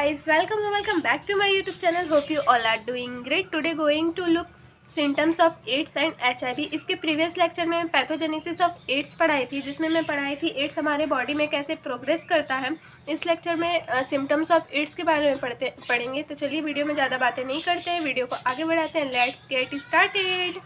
guys, welcome back to my YouTube channel. Hope you all are doing great. Today going to look symptoms of AIDS and HIV. इसके previous lecture में pathogenesis of ads पढ़ाई थी, जिसमें मैं पढ़ाई थी ads हमारे body में कैसे प्रोग्रेस करता है। इस लेक्चर में सिम्टम्स ऑफ एड्स के बारे में पढ़ेंगे। तो चलिए वीडियो में ज़्यादा बातें नहीं करते हैं, वीडियो को आगे बढ़ाते हैं। Let's get started.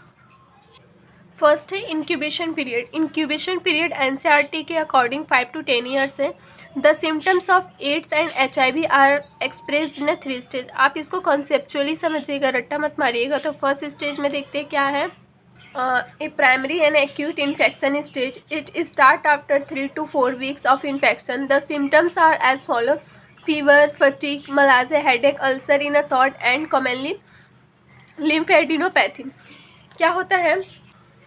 फर्स्ट है incubation period. Incubation period NCERT के अकॉर्डिंग 5 to 10 ईयर्स है। The symptoms of AIDS and HIV are expressed in 3 stage. आप इसको कॉन्सेप्चुअली समझिएगा, रट्टा मत मारिएगा। तो फर्स्ट स्टेज में देखते हैं क्या है। A primary and acute infection stage. It start after 3 to 4 weeks of infection. The symptoms are as follow: fever, fatigue, malaise, headache, ulcer in a throat and commonly lymphadenopathy. क्या होता है,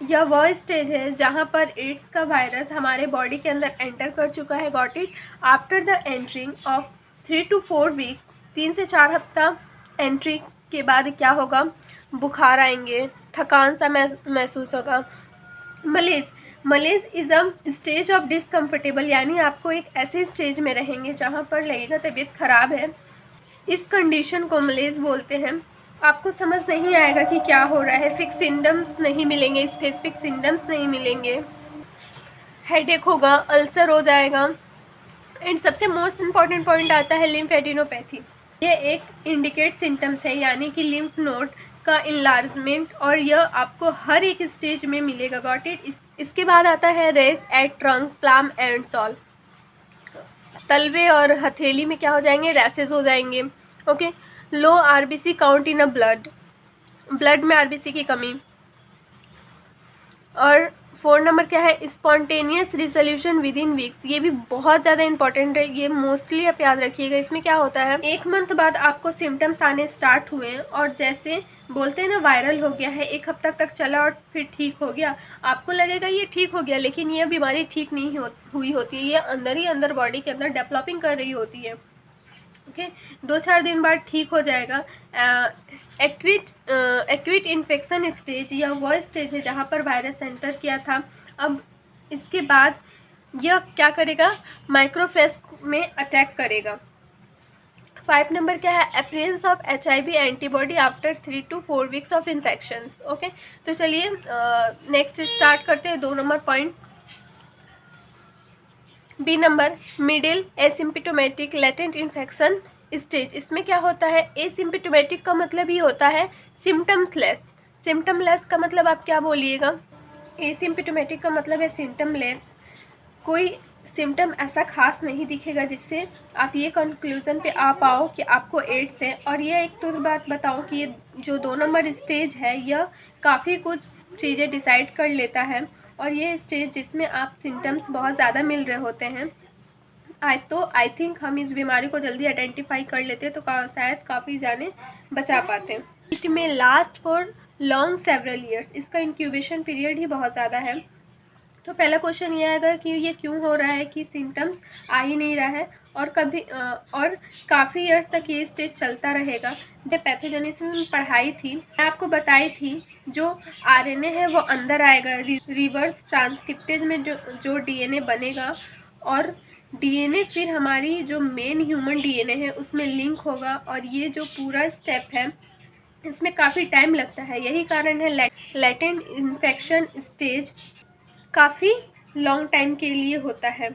यह वह स्टेज है जहां पर एड्स का virus हमारे बॉडी के अंदर एंटर कर चुका है। Got it. After the entering of 3 to 4 weeks, 3 से 4 हफ्ता एंट्री के बाद क्या होगा, बुखार आएंगे, थकान सा महसूस होगा। मलेज is a stage of discomfortable, यानी आपको एक ऐसे स्टेज में रहेंगे जहां पर लगेगा तबीयत खराब है। इस कंडीशन को मलेज बोलते हैं। आपको समझ नहीं आएगा कि क्या हो रहा है, फिक्स सिम्टम्स नहीं मिलेंगे, स्पेसिफिक सिम्टम्स नहीं मिलेंगे। हेडेक होगा, अल्सर हो जाएगा। एंड सबसे मोस्ट इम्पॉर्टेंट पॉइंट आता है लिम्फेडिनोपैथी। ये एक इंडिकेट सिम्टम्स है, यानी कि लिम्फ नोड का इनलार्जमेंट, और यह आपको हर एक स्टेज में मिलेगा। Got it. इसके बाद आता है rash at trunk, palm and sole. तलवे और हथेली में क्या हो जाएंगे, रैसेस हो जाएंगे। Okay. Low RBC count in a blood में आरबीसी की कमी। और 4 नंबर क्या है, spontaneous resolution within weeks. ये भी बहुत ज़्यादा इंपॉर्टेंट है, ये मोस्टली आप याद रखिएगा। इसमें क्या होता है, 1 मंथ बाद आपको सिम्टम्स आने स्टार्ट हुए हैं, और जैसे बोलते हैं ना वायरल हो गया है, 1 हफ्ता तक चला और फिर ठीक हो गया। आपको लगेगा ये ठीक हो गया, लेकिन ये बीमारी ठीक नहीं हुई होती है। ये अंदर ही अंदर बॉडी के अंदर डेवलपिंग कर रही होती है। ओके। 2-4 दिन बाद ठीक हो जाएगा। एक्यूट इन्फेक्शन स्टेज, यह वह स्टेज है जहाँ पर वायरस एंटर किया था। अब इसके बाद यह क्या करेगा, माइक्रोफेस में अटैक करेगा। 5 नंबर क्या है, appearance of HIV antibody after 3 to 4 weeks of infections. Okay. तो चलिए नेक्स्ट स्टार्ट करते हैं। 2 number point, B number, middle asymptomatic latent infection stage. इसमें क्या होता है, एसिम्प्टोमेटिक का मतलब ही होता है सिम्टम्सलेस। सिम्टमलेस का मतलब आप क्या बोलिएगा, एसिम्प्टोमेटिक का मतलब है सिम्टमलेस। कोई सिम्टम ऐसा खास नहीं दिखेगा जिससे आप ये कंक्लूजन पे आ पाओ कि आपको एड्स है। और ये एक तो बात बताऊं कि ये जो 2 नंबर स्टेज है, यह काफ़ी कुछ चीज़ें डिसाइड कर लेता है। और ये स्टेज जिसमें आप सिम्टम्स बहुत ज़्यादा मिल रहे होते हैं, आई थिंक हम इस बीमारी को जल्दी आइडेंटिफाई कर लेते तो शायद काफ़ी जाने बचा पाते। इट में last for long several years. इसका इंक्यूबेशन पीरियड ही बहुत ज़्यादा है। तो पहला क्वेश्चन ये आएगा कि ये क्यों हो रहा है कि सिम्टम्स आ ही नहीं रहा है, और काफ़ी ईयर्स तक ये स्टेज चलता रहेगा। जब पैथोजेनेसिस में पढ़ाई थी, मैं आपको बताई थी जो RNA है वो अंदर आएगा, रिवर्स ट्रांसक्रिप्टेज में जो DNA बनेगा, और DNA फिर हमारी जो मेन ह्यूमन DNA है उसमें लिंक होगा। और ये जो पूरा स्टेप है इसमें काफ़ी टाइम लगता है। यही कारण है लेटेंट इन्फेक्शन स्टेज काफ़ी लॉन्ग टाइम के लिए होता है।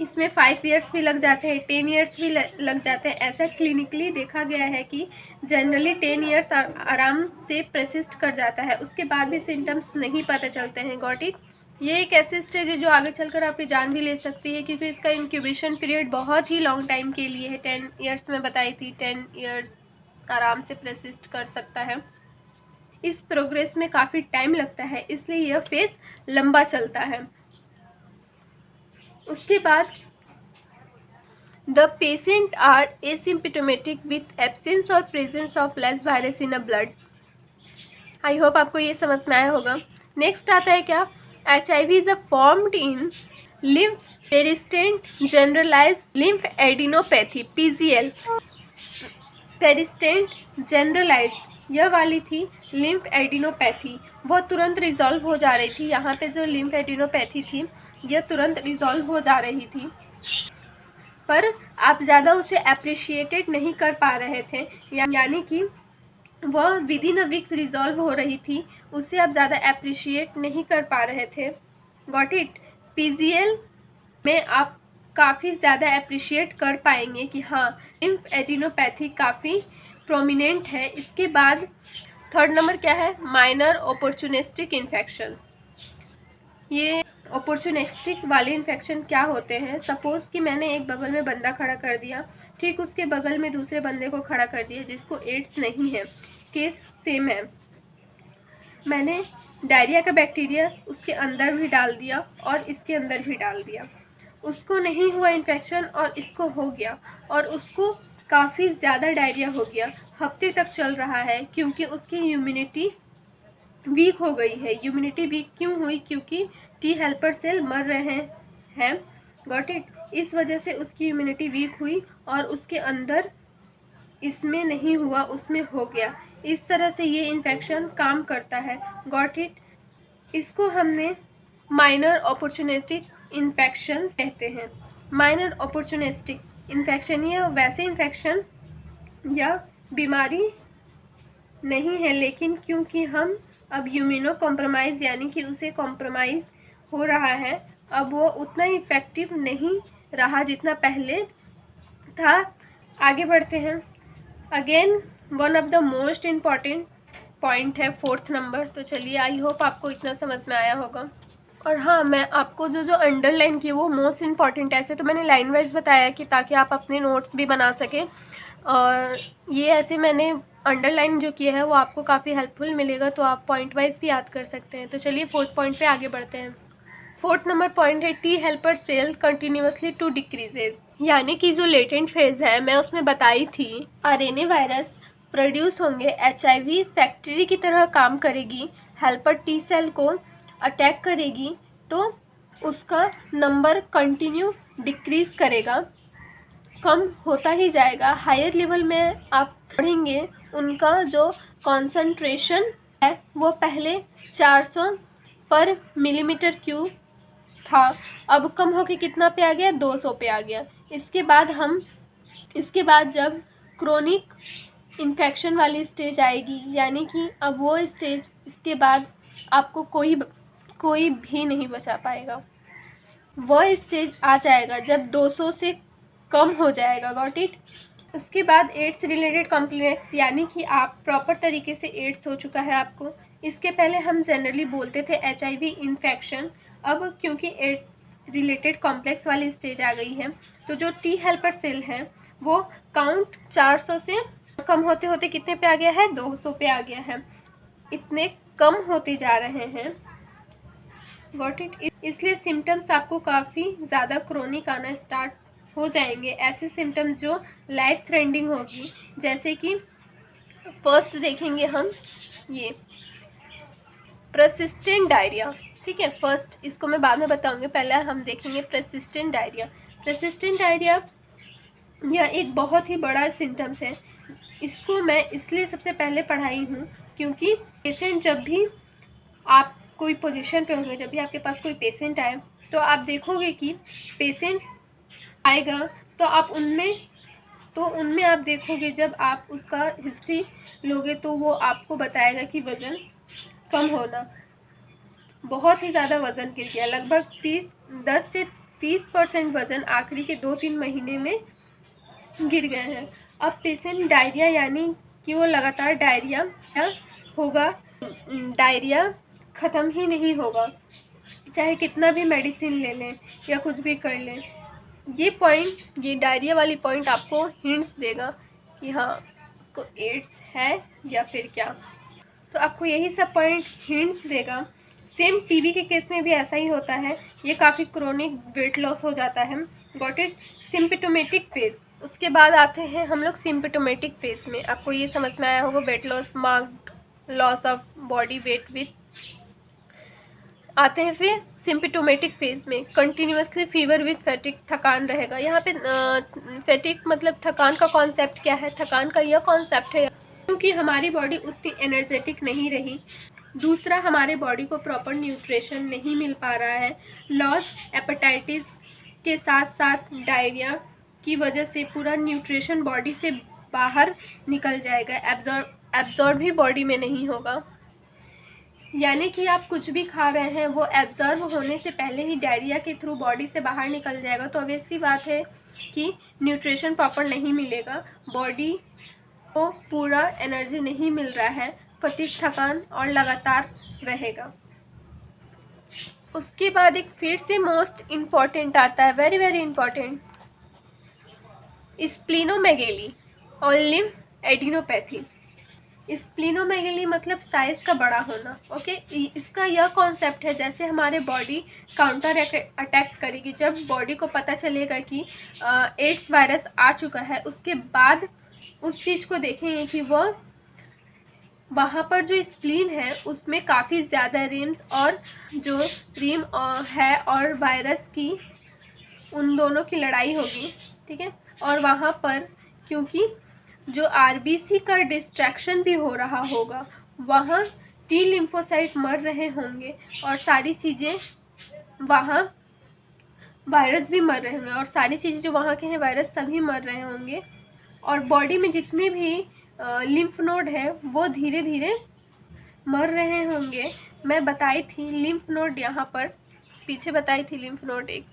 इसमें 5 ईयर्स भी लग जाते हैं, 10 ईयर्स भी लग जाते हैं। ऐसा क्लिनिकली देखा गया है कि जनरली 10 ईयर्स आराम से परसिस्ट कर जाता है, उसके बाद भी सिम्टम्स नहीं पता चलते हैं। Got it. ये एक ऐसी स्टेज है जो आगे चलकर आपकी जान भी ले सकती है, क्योंकि इसका इंक्यूबेशन पीरियड बहुत ही लॉन्ग टाइम के लिए है। 10 ईयर्स में बताई थी, 10 ईयर्स आराम से परसिस्ट कर सकता है। इस प्रोग्रेस में काफ़ी टाइम लगता है, इसलिए यह फेस लंबा चलता है। उसके बाद the patient are asymptomatic with absence और presence of less virus in a blood. I hope आपको ये समझ में आया होगा। नेक्स्ट आता है क्या, HIV is a formed in lymph persistent generalized lymph adenopathy, PGL। Persistent generalized यह वाली थी लिम्फ एडिनोपैथी, वो तुरंत रिजॉल्व हो जा रही थी। यहाँ पे जो लिम्फ एडिनोपैथी थी यह तुरंत रिजॉल्व हो जा रही थी। पर आप ज़्यादा उसे अप्रिशिएटेड नहीं कर पा रहे थे, यानी कि वह with in a weeks resolve हो रही थी, उसे आप ज़्यादा अप्रिशिएट नहीं कर पा रहे थे। Got it? पीजीएल में आप काफ़ी ज़्यादा अप्रिशिएट कर पाएंगे कि हाँ, लिम्फ एडिनोपैथी काफ़ी प्रोमिनेंट है। इसके बाद थर्ड नंबर क्या है? Minor opportunistic infections. ये अपॉर्चुनिस्टिक वाले इन्फेक्शन क्या होते हैं? सपोज़ कि मैंने एक बगल में बंदा खड़ा कर दिया, ठीक उसके बगल में दूसरे बंदे को खड़ा कर दिया जिसको एड्स नहीं है, केस सेम है। मैंने डायरिया का बैक्टीरिया उसके अंदर भी डाल दिया और इसके अंदर भी डाल दिया, उसको नहीं हुआ इन्फेक्शन और इसको हो गया, और उसको काफ़ी ज़्यादा डायरिया हो गया, हफ्ते तक चल रहा है, क्योंकि उसकी इम्यूनिटी वीक हो गई है। इम्यूनिटी वीक क्यों हुई? क्योंकि टी हेल्पर सेल मर रहे हैं। Got it? इस वजह से उसकी इम्यूनिटी वीक हुई और उसके अंदर इसमें नहीं हुआ, उसमें हो गया। इस तरह से ये इन्फेक्शन काम करता है। Got it? इसको हमने माइनर अपॉर्चुनिस्टिक इन्फेक्शन कहते हैं। माइनर अपॉर्चुनिस्टिक इन्फेक्शन ये वैसे इन्फेक्शन या बीमारी नहीं है, लेकिन क्योंकि हम अब इम्यूनो कॉम्प्रोमाइज़ यानी कि उसे कॉम्प्रोमाइज़ हो रहा है, अब वो उतना इफ़ेक्टिव नहीं रहा जितना पहले था। आगे बढ़ते हैं। Again one of the most important point है फोर्थ नंबर। तो चलिए, आई होप आपको इतना समझ में आया होगा। और हाँ, मैं आपको जो अंडरलाइन किए वो मोस्ट इम्पॉर्टेंट ऐसे तो मैंने लाइन वाइज बताया कि ताकि आप अपने नोट्स भी बना सकें, और ये ऐसे मैंने अंडरलाइन जो किया है वो आपको काफ़ी हेल्पफुल मिलेगा, तो आप पॉइंट वाइज भी याद कर सकते हैं। तो चलिए फोर्थ पॉइंट पे आगे बढ़ते हैं। फोर्थ नंबर पॉइंट है T helper cell continuously to decreases, यानी कि जो लेटेंट फेज है मैं उसमें बताई थी, आरएनए वायरस प्रोड्यूस होंगे, एचआईवी फैक्ट्री की तरह काम करेगी, हेल्पर टी सेल को अटैक करेगी, तो उसका नंबर कंटिन्यू डिक्रीज करेगा, कम होता ही जाएगा। हायर लेवल में आप पढ़ेंगे, उनका जो कॉन्सेंट्रेशन है वो पहले 400 पर मिलीमीटर क्यूब था, अब कम होके कितना पे आ गया? 200 पे आ गया। इसके बाद जब क्रोनिक इन्फेक्शन वाली स्टेज आएगी, यानी कि अब वो स्टेज, इसके बाद आपको कोई भी नहीं बचा पाएगा। वह स्टेज आ जाएगा जब 200 से कम हो जाएगा। Got it? उसके बाद एड्स रिलेटेड कॉम्प्लेक्स, यानी कि आप प्रॉपर तरीके से एड्स हो चुका है आपको। इसके पहले हम जनरली बोलते थे एचआईवी इन्फेक्शन, अब क्योंकि एड्स रिलेटेड कॉम्प्लेक्स वाली स्टेज आ गई है, तो जो टी हेल्पर सेल है वो काउंट 400 से कम होते होते कितने पे आ गया है? 200 पे आ गया है। इतने कम होते जा रहे हैं। Got it? इसलिए सिम्टम्स आपको काफ़ी ज़्यादा क्रोनिक आना स्टार्ट हो जाएंगे, ऐसे सिम्टम्स जो लाइफ थ्रेटनिंग होगी, जैसे कि फर्स्ट देखेंगे हम ये परसिस्टेंट डायरिया। ठीक है, फर्स्ट इसको मैं बाद में बताऊंगी, पहले हम देखेंगे परसिस्टेंट डायरिया। परसिस्टेंट डायरिया यह एक बहुत ही बड़ा सिम्टम्स है। इसको मैं इसलिए सबसे पहले पढ़ाई हूँ क्योंकि पेशेंट जब भी आप कोई पोजीशन पे होंगे, जब भी आपके पास कोई पेशेंट आए, तो आप देखोगे कि पेशेंट आएगा तो आप उनमें आप देखोगे, जब आप उसका हिस्ट्री लोगे तो वो आपको बताएगा कि वज़न कम होना, बहुत ही ज़्यादा वज़न गिर गया, लगभग 10 से 30% वज़न आखिरी के 2-3 महीने में गिर गए हैं। अब पेशेंट डायरिया, यानी कि वो लगातार डायरिया होगा, डायरिया ख़त्म ही नहीं होगा, चाहे कितना भी मेडिसिन ले लें या कुछ भी कर लें। ये डायरिया वाली पॉइंट आपको हिंट्स देगा कि हाँ, उसको एड्स है या फिर क्या। तो आपको यही सब पॉइंट हिंट्स देगा। सेम टीबी के केस में भी ऐसा ही होता है, ये काफ़ी क्रोनिक वेट लॉस हो जाता है। Got it? सिम्पटोमेटिक फेज, उसके बाद आते हैं हम लोग सिम्पटोमेटिक फेज में। आपको ये समझ में आया होगा, weight loss, marked loss of body weight with. आते हैं फिर सिम्पटोमेटिक फेज में, कंटिन्यूसली फीवर विथ फैटिक, थकान रहेगा। यहाँ पे फैटिक मतलब थकान का कॉन्सेप्ट क्या है? थकान का यह कॉन्सेप्ट है क्योंकि हमारी बॉडी उतनी एनर्जेटिक नहीं रही, दूसरा हमारे बॉडी को प्रॉपर न्यूट्रिशन नहीं मिल पा रहा है, लॉस एपेटाइटिस के साथ साथ डायरिया की वजह से पूरा न्यूट्रिशन बॉडी से बाहर निकल जाएगा, एब्जॉर्ब भी बॉडी में नहीं होगा। यानी कि आप कुछ भी खा रहे हैं वो एब्जॉर्ब होने से पहले ही डायरिया के थ्रू बॉडी से बाहर निकल जाएगा। तो ऑब्वियस सी बात है कि न्यूट्रिशन प्रॉपर नहीं मिलेगा, बॉडी को पूरा एनर्जी नहीं मिल रहा है, फटीग, थकान और लगातार रहेगा। उसके बाद एक फिर से मोस्ट इम्पॉर्टेंट आता है, वेरी वेरी इम्पॉर्टेंट, स्प्लीनोमेगेली और लिम्फ एडिनोपैथी। स्प्लीनोमेगेली मतलब साइज का बड़ा होना। ओके, इसका यह कॉन्सेप्ट है जैसे हमारे बॉडी काउंटर अटैक करेगी। जब बॉडी को पता चलेगा कि एड्स वायरस आ चुका है, उसके बाद उस चीज़ को देखेंगे कि वो वहाँ पर जो स्प्लीन है उसमें काफ़ी ज़्यादा रिम्स और जो रिम है और वायरस की, उन दोनों की लड़ाई होगी, ठीक है। और वहाँ पर क्योंकि जो आरबीसी का डिस्ट्रैक्शन भी हो रहा होगा, वहाँ टी लिम्फोसाइट मर रहे होंगे और सारी चीज़ें, वहाँ वायरस भी मर रहे होंगे और सारी चीज़ें जो वहाँ के हैं वायरस सभी मर रहे होंगे। और बॉडी में जितने भी लिम्फ नोड है वो धीरे धीरे मर रहे होंगे। मैं बताई थी लिम्फ नोड, यहाँ पर पीछे बताई थी लिम्फ नोड एक,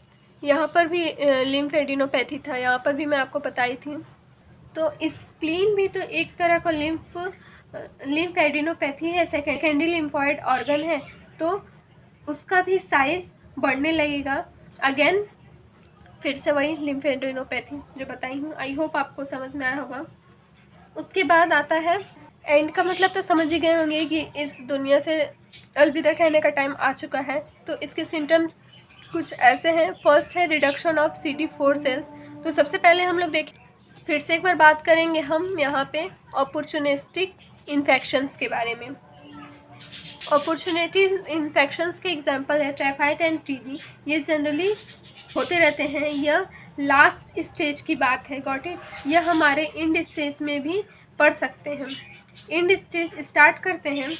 यहाँ पर भी लिम्फ एडिनोपैथी था, यहाँ पर भी मैं आपको बताई थी। तो स्प्लीन भी तो एक तरह का लिम्फ एडिनोपैथी है, सेकेंडरी लिम्फॉइड ऑर्गन है, तो उसका भी साइज बढ़ने लगेगा। अगेन फिर से वही लिम्फ एडिनोपैथी जो बताई हूँ, आई होप आपको समझ में आया होगा। उसके बाद आता है एंड का मतलब तो समझ ही गए होंगे कि इस दुनिया से अलविदा कहने का टाइम आ चुका है। तो इसके सिम्टम्स कुछ ऐसे हैं। फर्स्ट है रिडक्शन ऑफ CD4 सेल्स। तो सबसे पहले हम लोग देखें, फिर से एक बार बात करेंगे हम यहाँ पे अपॉर्चुनिस्टिक इन्फेक्शंस के बारे में। अपॉर्चुनिटी इन्फेक्शंस के एग्जांपल है टाइफाइड एंड TB। ये जनरली होते रहते हैं, यह लास्ट स्टेज की बात है, गॉट इट। यह हमारे इंड स्टेज में भी पड़ सकते हैं। इंड स्टेज स्टार्ट करते हैं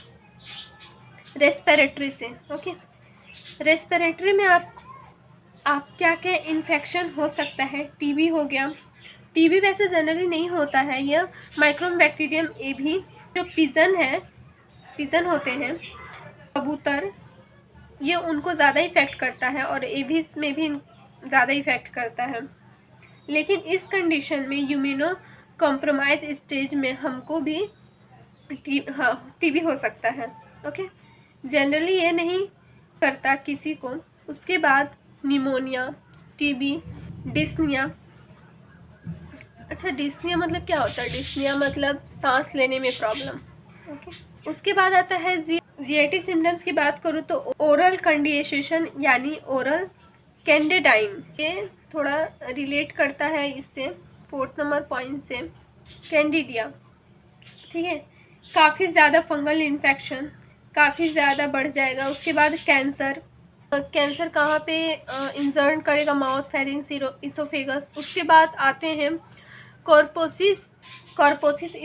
रेस्पिरेटरी से। ओके, रेस्पिरेटरी में आप क्या क्या इन्फेक्शन हो सकता है। TB हो गया। TB वैसे जनरली नहीं होता है, यह माइक्रोबैक्टीरियम एवी जो पिजन होते हैं, कबूतर, ये उनको ज़्यादा इफ़ेक्ट करता है और एवीज में भी ज़्यादा इफ़ेक्ट करता है। लेकिन इस कंडीशन में इम्यूनो कॉम्प्रोमाइज स्टेज में हमको भी TB हो सकता है। ओके, जनरली ये नहीं करता किसी को। उसके बाद निमोनिया, TB, डिस्निया। अच्छा, डिस्निया मतलब क्या होता है? डिस्निया मतलब सांस लेने में प्रॉब्लम। ओके, उसके बाद आता है GIT सिम्टम्स की बात करूँ तो ओरल कंडिशेशन यानी ओरल कैंडिडाइन, ये थोड़ा रिलेट करता है इससे 4th नंबर पॉइंट से, कैंडिडिया, ठीक है। काफ़ी ज़्यादा फंगल इन्फेक्शन काफ़ी ज़्यादा बढ़ जाएगा। उसके बाद कैंसर कहाँ पे इंसर्ट करेगा? Mouth, pharynx, oesophagus. उसके बाद आते हैं Kaposi's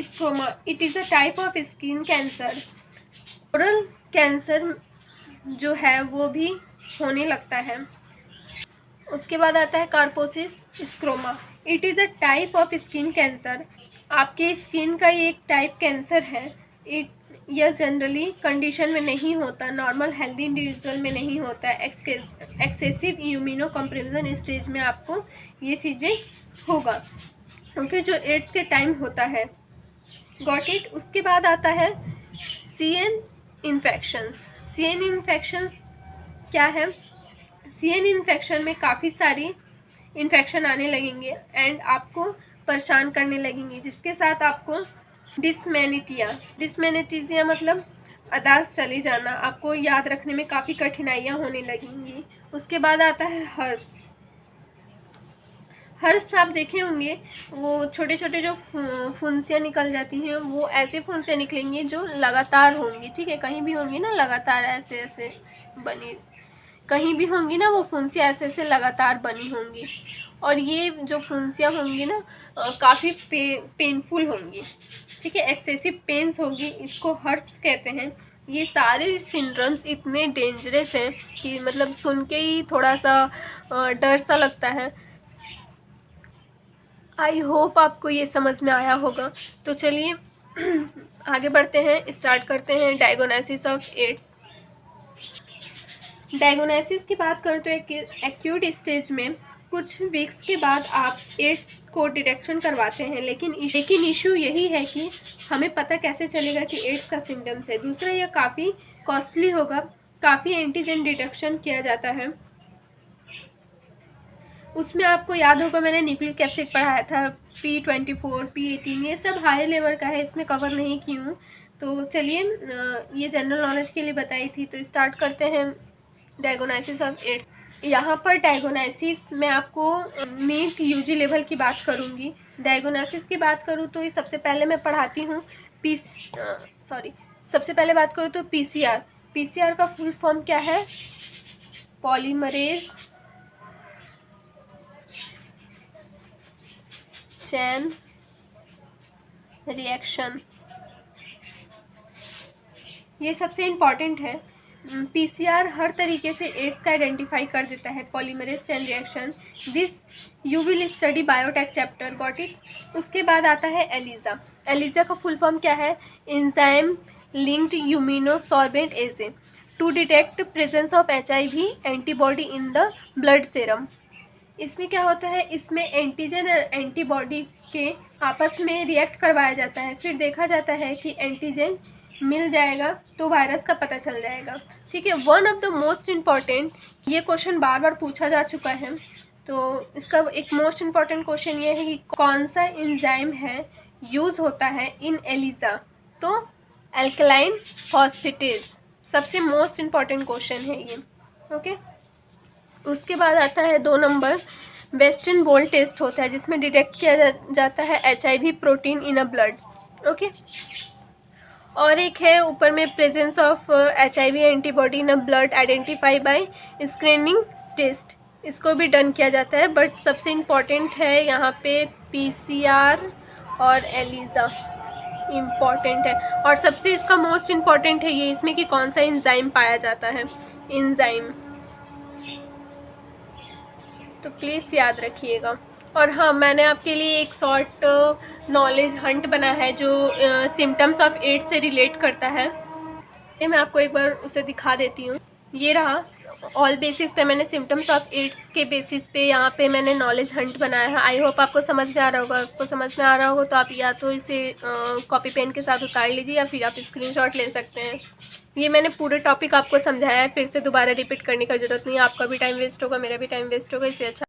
sarcoma. It is a type of skin cancer. Oral cancer जो है वो भी होने लगता है। उसके बाद आता है Kaposi's sarcoma. It is a type of skin cancer. आपके स्किन का ये एक टाइप कैंसर है। यह जनरली कंडीशन में नहीं होता, नॉर्मल हेल्दी इंडिविजुअल में नहीं होता है। एक्सेसिव इम्यूनो कंपैरिजन स्टेज में आपको ये चीज़ें होगा, क्योंकि जो एड्स के टाइम होता है, गॉट इट। उसके बाद आता है CN इन्फेक्शंस। CN इन्फेक्शंस क्या है? CN इन्फेक्शन में काफ़ी सारी इन्फेक्शन आने लगेंगे एंड आपको परेशान करने लगेंगी, जिसके साथ आपको डिसमेनिटिया मतलब अदास चली जाना, आपको याद रखने में काफ़ी कठिनाइयाँ होने लगेंगी। उसके बाद आता है हर्ब्स आप देखे होंगे, वो छोटे छोटे जो फुंसियाँ निकल जाती हैं, वो ऐसे फुंसियाँ निकलेंगी जो लगातार होंगी, ठीक है। कहीं भी होंगी ना लगातार ऐसे ऐसे बनी, कहीं भी होंगी ना वो फुंसियाँ ऐसे ऐसे लगातार बनी होंगी। और ये जो फुंसियाँ होंगी ना काफ़ी पेनफुल होंगी, ठीक है। एक्सेसिव पेन्स होगी, इसको हर्ब्स कहते हैं। ये सारे सिंड्रोम्स इतने डेंजरस हैं कि मतलब सुन के ही थोड़ा सा डर सा लगता है। आई होप आपको ये समझ में आया होगा। तो चलिए आगे बढ़ते हैं, स्टार्ट करते हैं डायग्नोसिस ऑफ एड्स। डायग्नोसिस की बात करें तो एक्यूट स्टेज में कुछ वीक्स के बाद आप एड्स को डिटेक्शन करवाते हैं, लेकिन इशू यही है कि हमें पता कैसे चलेगा कि एड्स का सिम्टम्स है। दूसरा, यह काफ़ी कॉस्टली होगा, काफ़ी एंटीजन डिटेक्शन किया जाता है। उसमें आपको याद होगा मैंने न्यूक्लिक एसिड पढ़ाया था, P24, P18, ये सब हाई लेवल का है, इसमें कवर नहीं की हूँ। तो चलिए ये जनरल नॉलेज के लिए बताई थी। तो स्टार्ट करते हैं डायग्नोसिस ऑफ एड्स। यहाँ पर डायग्नोसिस में आपको नीट यूजी लेवल की बात करूँगी। डायग्नोसिस की बात करूँ तो सबसे पहले मैं पढ़ाती हूँ सबसे पहले बात करूँ तो PCR। PCR का फुल फॉर्म क्या है? पॉलीमरेज चेन रिएक्शन, ये सबसे इम्पॉर्टेंट है। PCR हर तरीके से एड्स का आइडेंटिफाई कर देता है। Polymerase chain reaction, this you will study biotech chapter, got it. उसके बाद आता है एलिजा। एलिजा का फुल फॉर्म क्या है? Enzyme linked immunosorbent assay to detect presence of HIV antibody in the blood serum. इसमें क्या होता है? इसमें एंटीजन और एंटीबॉडी के आपस में रिएक्ट करवाया जाता है, फिर देखा जाता है कि एंटीजन मिल जाएगा तो वायरस का पता चल जाएगा। ठीक है, one of the most important, ये क्वेश्चन बार बार पूछा जा चुका है, तो इसका एक मोस्ट इम्पॉर्टेंट क्वेश्चन ये है कि कौन सा एंजाइम है यूज़ होता है इन एलिजा? तो अल्कलाइन फॉस्फेटेज सबसे मोस्ट इम्पॉर्टेंट क्वेश्चन है ये। ओके, उसके बाद आता है 2 नंबर, वेस्टर्न ब्लॉट टेस्ट होता है जिसमें डिटेक्ट किया जाता है HIV protein in a blood. Okay, और एक है ऊपर में presence of HIV antibody in a blood identify by screening test, इसको भी डन किया जाता है। बट सबसे इम्पॉर्टेंट है यहाँ पे PCR और एलिजा इम्पॉर्टेंट है, और सबसे इसका मोस्ट इम्पॉर्टेंट है ये इसमें कि कौन सा एंजाइम पाया जाता है, एंजाइम। तो प्लीज़ याद रखिएगा। और हाँ, मैंने आपके लिए एक शॉर्ट नॉलेज हंट बना है जो सिम्टम्स ऑफ एड्स से रिलेट करता है। ये मैं आपको एक बार उसे दिखा देती हूँ। ये रहा, ऑल बेसिस पे मैंने सिम्टम्स ऑफ एड्स के बेसिस पे यहाँ पे मैंने नॉलेज हंट बनाया है। आई होप आपको समझ में आ रहा होगा। आपको समझ में आ रहा होगा तो आप या तो इसे कॉपी पेन के साथ उतार लीजिए या फिर आप स्क्रीनशॉट ले सकते हैं। ये मैंने पूरे टॉपिक आपको समझाया है, फिर से दोबारा रिपीट करने का ज़रूरत नहीं है। आपका भी टाइम वेस्ट होगा, मेरा भी टाइम वेस्ट होगा, इससे अच्छा